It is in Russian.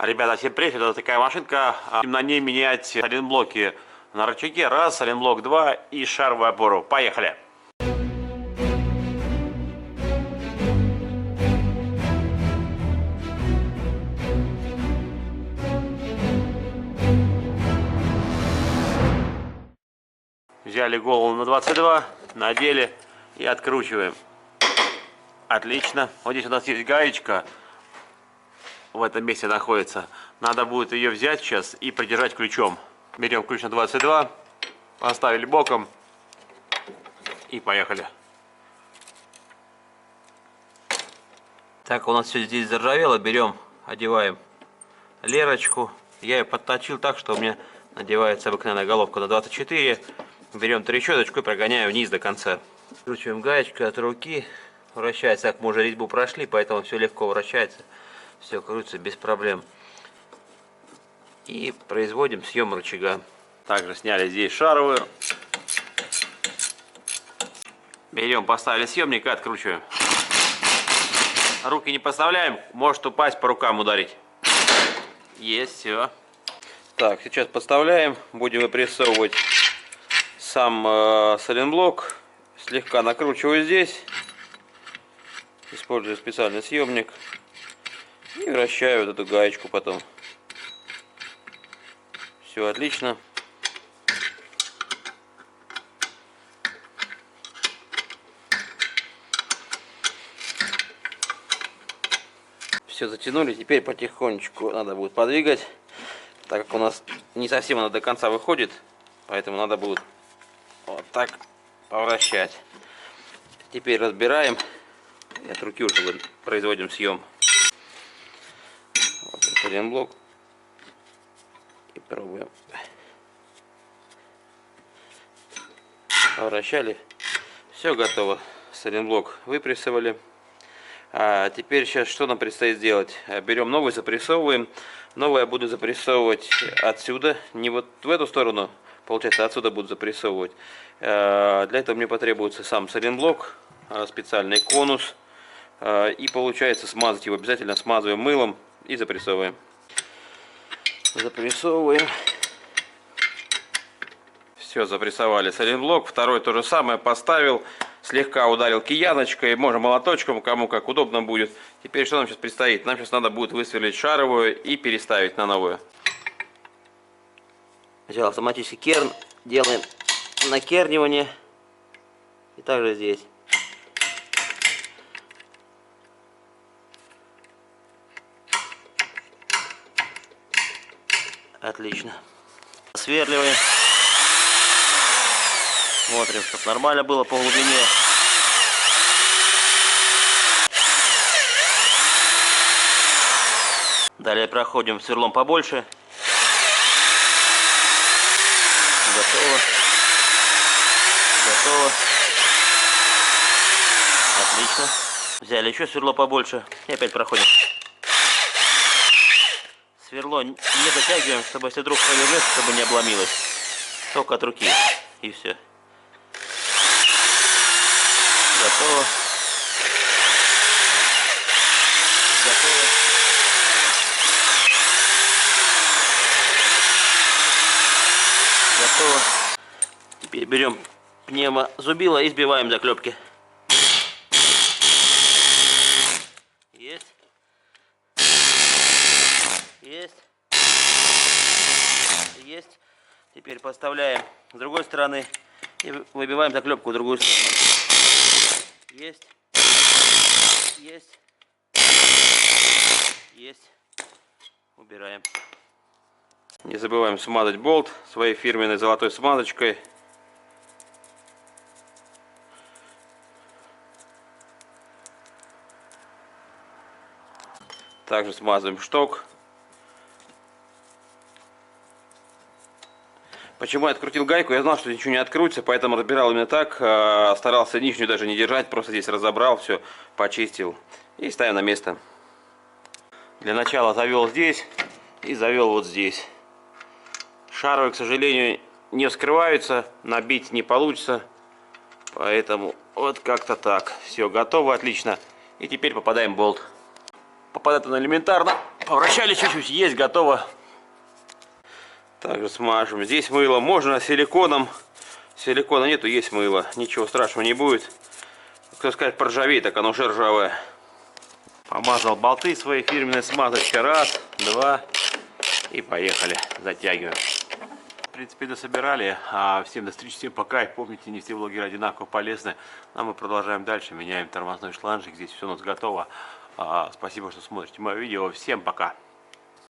Ребята, всем привет, это такая машинка, будем на ней менять сайлентблоки на рычаге, раз, сайлентблок 2 и шаровую опору. Поехали! Взяли голову на 22, надели и откручиваем. Отлично. Вот здесь у нас есть гаечка. В этом месте находится. Надо будет ее взять сейчас и придержать ключом. Берем ключ на 22, поставили боком и поехали. Так, у нас все здесь заржавело. Берем, одеваем лерочку. Я ее подточил так, что у меня надевается обыкновенная головка на 24. Берем трещоточку и прогоняем вниз до конца. Вкручиваем гаечку от руки. Вращается, так мы уже резьбу прошли, поэтому все легко вращается. Все крутится без проблем. И производим съем рычага. Также сняли здесь шаровую. Берем, поставили съемник и откручиваем. Руки не поставляем, может упасть, по рукам ударить. Есть, все. Так, сейчас подставляем. Будем выпрессовывать сам сайлентблок. Слегка накручиваю здесь. Использую специальный съемник. И вращаю вот эту гаечку потом. Все отлично. Все затянули. Теперь потихонечку надо будет подвигать. Так как у нас не совсем она до конца выходит. Поэтому надо будет вот так повращать. Теперь разбираем. И от руки уже производим съем. Вот один блок. И пробуем. Вращали. Все готово. Сайлентблок выпрессовали. А теперь сейчас что нам предстоит сделать? Берем новый, запрессовываем. Новый я буду запрессовывать отсюда. Не вот в эту сторону. Получается, отсюда буду запрессовывать. Для этого мне потребуется сам сайлентблок. Специальный конус. И получается смазать его. Обязательно смазываем мылом и запрессовываем. Запрессовываем. Все, запрессовали сайлентблок. Второй то же самое поставил. Слегка ударил кияночкой. Можно молоточком, кому как удобно будет. Теперь что нам сейчас предстоит? Нам сейчас надо будет высверлить шаровую и переставить на новую. Взял автоматический керн. Делаем накернивание. И также здесь. Отлично. Сверливаем. Смотрим, чтобы нормально было по глубине. Далее проходим сверлом побольше. Готово. Готово. Отлично. Взяли еще сверло побольше. И опять проходим. Сверло не затягиваем, чтобы если вдруг провернется, чтобы не обломилось. Только от руки. И все. Готово. Готово. Готово. Теперь берем пневмозубило и сбиваем заклепки. Есть. Есть. Есть. Теперь подставляем с другой стороны и выбиваем заклепку в другую сторону. Есть. Есть. Есть. Убираем. Не забываем смазать болт своей фирменной золотой смазочкой. Также смазываем шток. Почему я открутил гайку? Я знал, что ничего не открутится, поэтому разбирал именно так. Старался нижнюю даже не держать, просто здесь разобрал, все почистил и ставим на место. Для начала завел здесь и завел вот здесь. Шаровые, к сожалению, не вскрываются, набить не получится, поэтому вот как-то так. Все готово, отлично. И теперь попадаем в болт. Попадает он элементарно. Повращали чуть-чуть, есть, готово. Также смажем. Здесь мыло можно силиконом. Силикона нету, есть мыло. Ничего страшного не будет. Кто скажет поржавеет, так оно уже ржавое. Помазал болты своей фирменной смазочкой. Раз, два. И поехали. Затягиваем. В принципе, дособирали. Всем до встречи, всем пока. И помните, не все блогеры одинаково полезны. А мы продолжаем дальше. Меняем тормозной шланжик. Здесь все у нас готово. Спасибо, что смотрите мое видео. Всем пока.